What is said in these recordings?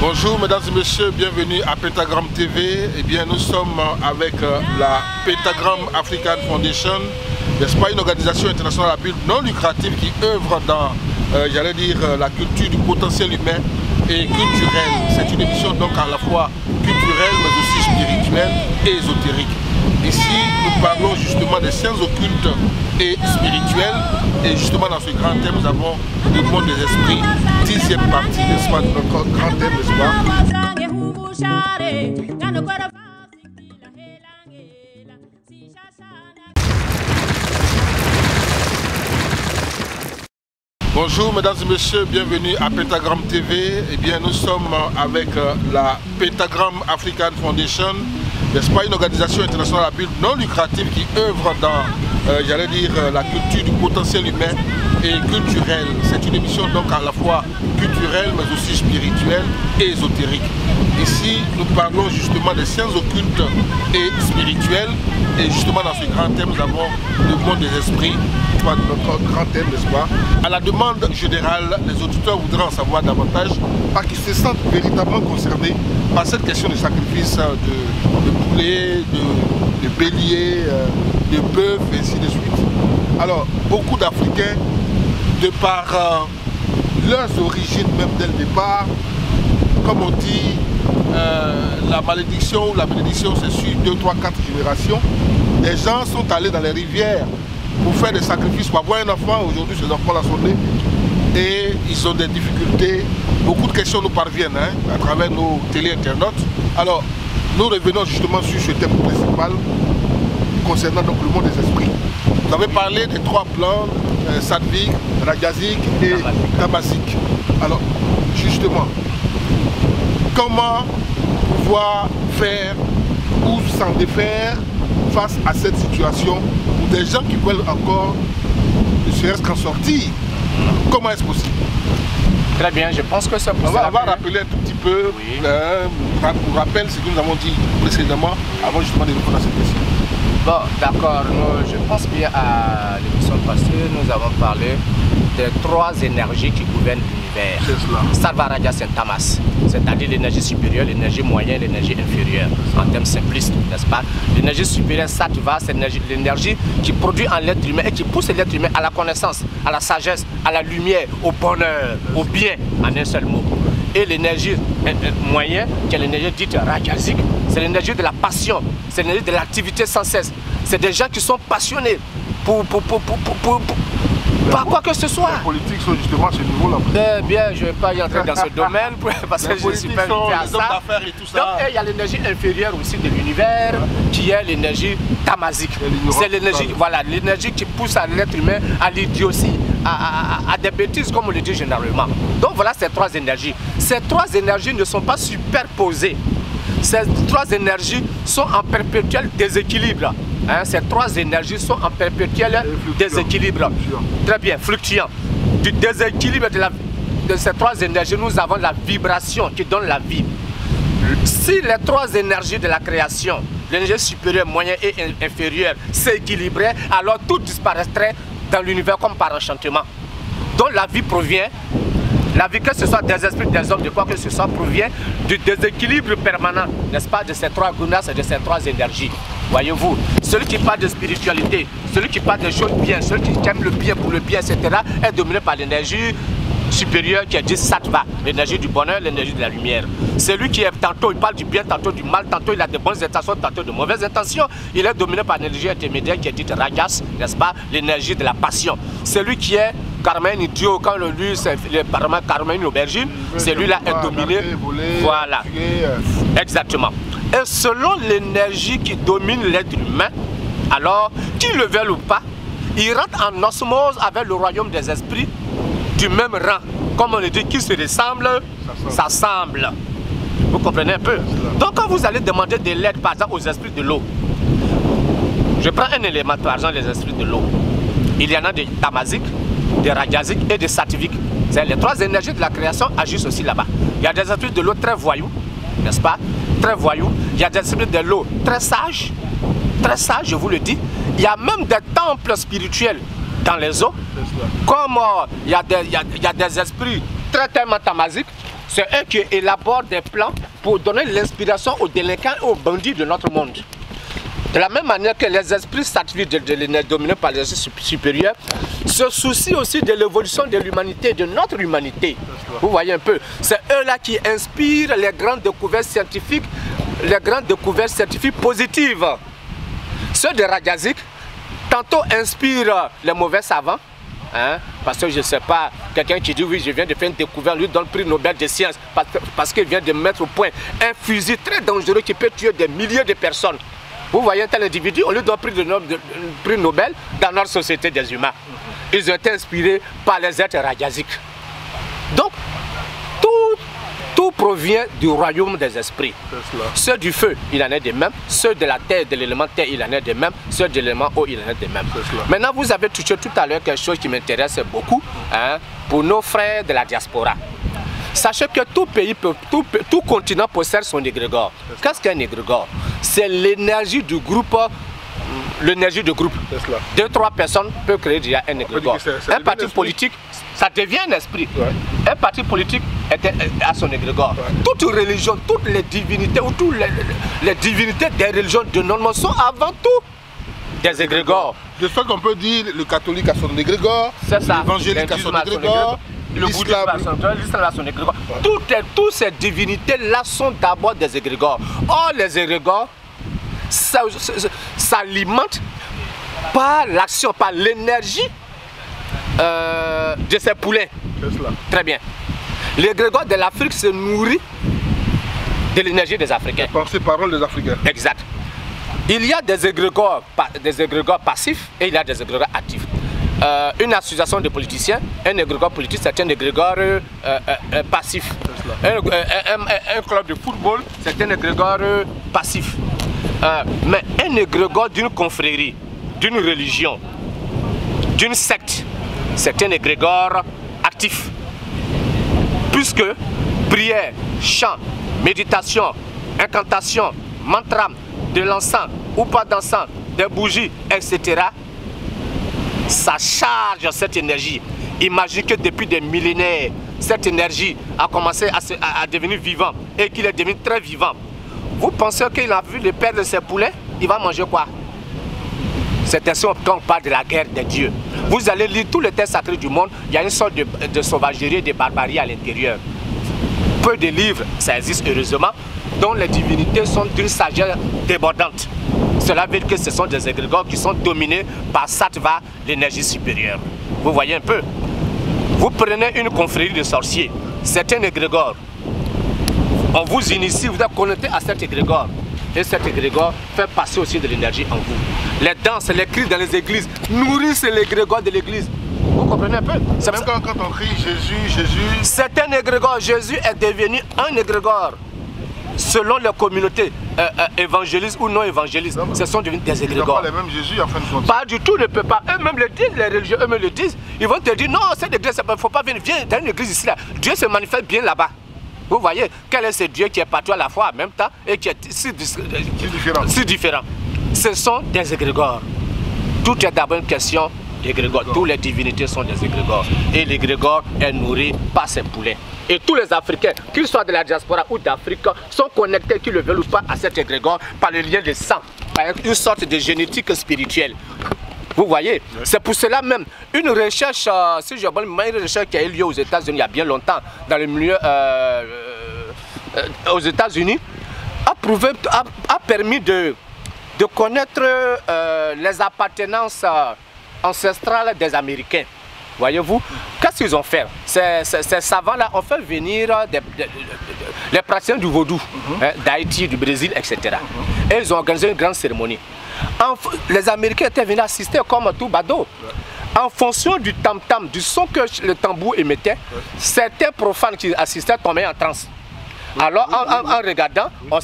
Bonjour mesdames et messieurs, bienvenue à Pentagram TV. Eh bien, nous sommes avec la Pentagram African Foundation, n'est-ce pas, une organisation internationale à but non lucratif qui œuvre dans, j'allais dire, la culture du potentiel humain et culturel. C'est une émission donc à la fois culturelle mais aussi spirituelle et ésotérique. Ici, nous parlons justement des sciences occultes et spirituelles. Et justement, dans ce grand thème, nous avons le monde des esprits, 10e partie, n'est-ce pas, de notre grand thème, n'est-ce pas? Bonjour mesdames et messieurs, bienvenue à Pentagram TV. Eh bien, nous sommes avec la Pentagram African Foundation, n'est-ce pas, une organisation internationale à but non lucratif qui œuvre dans, j'allais dire, la culture du potentiel humain et culturel. C'est une émission donc à la fois culturelle mais aussi spirituelle et ésotérique. Ici, nous parlons justement des sciences occultes et spirituelles. Et justement, dans ce grand thème, nous avons le monde des esprits, notre grand thème, n'est-ce pas? À la demande générale, les auditeurs voudraient en savoir davantage parce qu'ils se sentent véritablement concernés par cette question de sacrifice de poulet, de bélier, de bœuf, et ainsi de suite. Alors, beaucoup d'Africains, de par leurs origines même dès le départ, comme on dit, la malédiction ou la bénédiction, c'est sur 2, 3, 4 générations. Les gens sont allés dans les rivières pour faire des sacrifices, pour avoir un enfant. Aujourd'hui, ces enfants-là sont nés et ils ont des difficultés. Beaucoup de questions nous parviennent à travers nos télé-internautes. Alors, nous revenons justement sur ce thème principal concernant donc le monde des esprits. Vous avez parlé des 3 plans, Sattvique, Rajasique et Tamasique. Alors, justement, comment pouvoir faire ou s'en défaire face à cette situation pour des gens qui veulent encore ne serait-ce qu'en sortir? Comment est-ce possible? Très bien, je pense que ça peut. On va rappeler un tout petit peu, oui. Pour rappel ce que nous avons dit précédemment avant justement de répondre à cette question. Bon, d'accord, je pense bien à l'émission passée, nous avons parlé des 3 énergies qui gouvernent l'univers. C'est cela. Sattva, Rajas et Tamas, c'est-à-dire l'énergie supérieure, l'énergie moyenne, l'énergie inférieure, en termes simplistes, n'est-ce pas? L'énergie supérieure, Sattva, c'est l'énergie qui produit en l'être humain et qui pousse l'être humain à la connaissance, à la sagesse, à la lumière, au bonheur, au bien, en un seul mot. Et l'énergie moyenne, qui est l'énergie dite rajasique, c'est l'énergie de la passion, c'est l'énergie de l'activité sans cesse. C'est des gens qui sont passionnés par quoi que ce soit. Les politiques sont justement à ce niveau-là. Eh bien, je ne vais pas y entrer dans ce domaine parce que je ne suis pas invité à ça. Et tout ça. Donc, il y a l'énergie inférieure aussi de l'univers, qui est l'énergie tamasique. C'est l'énergie, voilà, l'énergie qui pousse l'être humain à l'idiotie, à des bêtises, comme on le dit généralement. Donc voilà ces 3 énergies. Ces 3 énergies ne sont pas superposées. Ces 3 énergies sont en perpétuel déséquilibre. Ces 3 énergies sont en perpétuel déséquilibre. Très bien, fluctuant. Du déséquilibre de ces 3 énergies, nous avons la vibration qui donne la vie. Si les 3 énergies de la création, l'énergie supérieure, moyenne et inférieure, s'équilibraient, alors tout disparaîtrait dans l'univers comme par enchantement. Donc la vie provient, la vie, que ce soit des esprits, des hommes, de quoi que ce soit, provient du déséquilibre permanent, n'est-ce pas, de ces 3 gunas et de ces 3 énergies. Voyez-vous, celui qui parle de spiritualité, celui qui parle des choses bien, celui qui aime le bien pour le bien, etc., est dominé par l'énergie supérieure qui est dit Sattva, l'énergie du bonheur, l'énergie de la lumière. Celui qui est tantôt il parle du bien, tantôt du mal, tantôt il a de bonnes intentions, tantôt de mauvaises intentions, il est dominé par l'énergie intermédiaire qui est dite Rajas, n'est-ce pas, l'énergie de la passion. Celui qui est Carmen idiot, quand le lui c'est Carmen aubergine, celui-là est dominé. Voilà, exactement. Et selon l'énergie qui domine l'être humain, alors, qu'il le veuille ou pas, il rentre en osmose avec le royaume des esprits du même rang. Comme on le dit, qui se ressemble, s'assemble. Vous comprenez un peu? Donc quand vous allez demander de l'aide, par exemple, aux esprits de l'eau, je prends un élément, par exemple, les esprits de l'eau. Il y en a des tamasiques, des rajasiques et des sattviques. Les 3 énergies de la création agissent aussi là-bas. Il y a des esprits de l'eau très voyous, n'est-ce pas? Très voyous. Il y a des esprits de l'eau très sages, je vous le dis. Il y a même des temples spirituels dans les eaux. Comme il y a des esprits très tamasiques, C'est eux qui élaborent des plans pour donner l'inspiration aux délinquants et aux bandits de notre monde. De la même manière que les esprits satellites de l'énergie dominés par les esprits supérieurs se soucient aussi de l'évolution de l'humanité, de notre humanité. Vous voyez un peu, c'est eux-là qui inspirent les grandes découvertes scientifiques positives. Ceux de Rajazikh, tantôt inspirent les mauvais savants, hein, parce que je ne sais pas, quelqu'un qui dit oui, je viens de faire une découverte, lui donne le prix Nobel de sciences, parce qu'il vient de mettre au point un fusil très dangereux qui peut tuer des milliers de personnes. Vous voyez un tel individu, on lui donne le prix Nobel dans notre société des humains. Ils ont été inspirés par les êtres Rajazikh. Donc, tout provient du royaume des esprits. Ceux du feu, il en est de même. Ceux de la terre, de l'élément terre, il en est de même. Ceux de l'élément eau, il en est de même. Maintenant, vous avez touché tout à l'heure quelque chose qui m'intéresse beaucoup, hein, pour nos frères de la diaspora. Sachez que tout pays, tout continent possède son égrégore. Qu'est-ce qu'un égrégore? C'est l'énergie du groupe. L'énergie du groupe. 2-3 personnes peuvent créer déjà un égrégore. Un parti politique, ça devient un esprit. Ouais. Un parti politique a son égrégore. Ouais. Toute religion, toutes les divinités, ou toutes les divinités des religions de non-monde sont avant tout des égrégores. De ce qu'on peut dire, le catholique a son égrégore, l'évangélique a son égrégore, l'islam a son égrégore. Toutes ces divinités-là sont d'abord des égrégores. Or, les égrégores s'alimentent par l'action, par l'énergie de ces poulets. Très bien. L'égrégore de l'Afrique se nourrit de l'énergie des Africains. Pensez parole des Africains. Exact. Il y a des égrégores passifs et il y a des égrégores actifs. Une association de politiciens, un égrégore politique, c'est un égrégore passif. Un club de football, c'est un égrégore passif. Mais un égrégore d'une confrérie, d'une religion, d'une secte, c'est un égrégore actif. Puisque prière, chant, méditation, incantation, mantra, de l'encens ou pas d'encens, des bougies, etc., ça charge cette énergie. Imaginez que depuis des millénaires, cette énergie a commencé à devenir vivante et qu'il est devenu très vivant. Vous pensez qu'il a vu le père de ses poulets, il va manger quoi? C'est ainsi quand on parle de la guerre des dieux. Vous allez lire tous les textes sacrés du monde, il y a une sorte de sauvagerie et de barbarie à l'intérieur. Peu de livres, ça existe heureusement, dont les divinités sont d'une sagesse débordante. Cela veut dire que ce sont des égrégores qui sont dominés par Sattva, l'énergie supérieure. Vous voyez un peu? Vous prenez une confrérie de sorciers, c'est un égrégore. On vous initie, vous êtes connecté à cet égrégore. Et cet égrégore fait passer aussi de l'énergie en vous. Les danses, les cris dans les églises nourrissent l'égrégore de l'église. Vous comprenez un peu? C'est même quand on crie Jésus, Jésus. C'est un égrégore. Jésus est devenu un égrégore. Selon les communautés évangélistes ou non évangélistes, ce sont devenus des égrégores. Ils n'ont pas les mêmes Jésus en fin de compte. Pas du tout, ne peut pas. Eux-mêmes le disent, les religieux eux-mêmes le disent. Ils vont te dire non, cette église, il ne faut pas venir. Viens dans une église ici là. Dieu se manifeste bien là-bas. Vous voyez, quel est ce Dieu qui est partout à la fois en même temps et qui est si différent. Ce sont des égrégores. Tout est d'abord une question d'égrégore. Toutes les divinités sont des égrégores. Et l'égrégore est nourri par ses poulets. Et tous les Africains, qu'ils soient de la diaspora ou d'Afrique, sont connectés, qu'ils le veulent ou pas, à cet égrégore par le lien de sang, par une sorte de génétique spirituelle. Vous voyez, c'est pour cela même, une recherche, si je vois une recherche qui a eu lieu aux États-Unis il y a bien longtemps, dans le milieu aux États-Unis, a permis de connaître les appartenances ancestrales des Américains. Voyez-vous, qu'est-ce qu'ils ont fait? Ces savants-là ont fait venir les praticiens du vaudou, d'Haïti, du Brésil, etc. Et ils ont organisé une grande cérémonie. Les Américains étaient venus assister comme tout bado. En fonction du tam-tam, du son que le tambour émettait, certains profanes qui assistaient tombaient en transe. Alors en regardant, on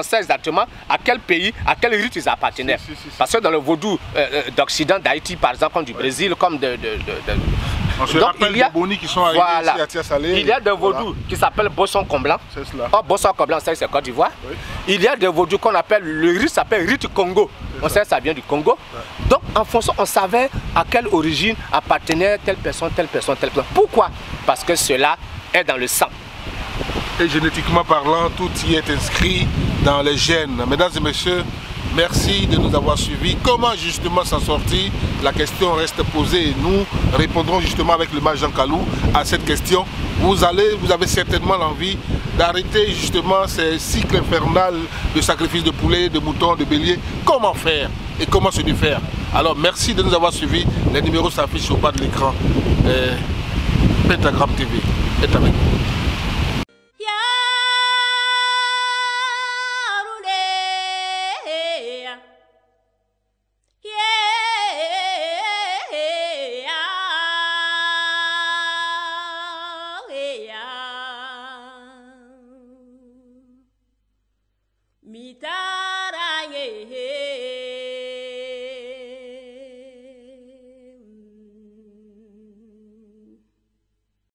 sait exactement à quel pays, à quel rite ils appartenaient. Parce que dans le vaudou d'Occident, d'Haïti par exemple, comme du Brésil, comme on se rappelle des Boni qui sont arrivés ici à Tia-Salé. Il y a des vaudous qui s'appellent Bosson Comblant. C'est cela. Oh, Bosson Comblant, c'est Côte d'Ivoire. Oui. Il y a des vaudous qu'on appelle, le rite s'appelle rite Congo. On sait que ça vient du Congo. Ouais. Donc en fonction, on savait à quelle origine appartenait telle personne, telle personne, telle personne. Pourquoi? Parce que cela est dans le sang. et génétiquement parlant, tout y est inscrit dans les gènes. Mesdames et messieurs, merci de nous avoir suivis. Comment justement s'en sortir? La question reste posée et nous répondrons justement avec le mage Jean Kalou à cette question. Vous avez certainement l'envie d'arrêter justement ces cycles infernaux de sacrifice de poulet, de moutons, de béliers. Comment faire et comment se défaire? Alors merci de nous avoir suivis. Les numéros s'affichent au bas de l'écran. Pentagram TV est avec vous. Mitara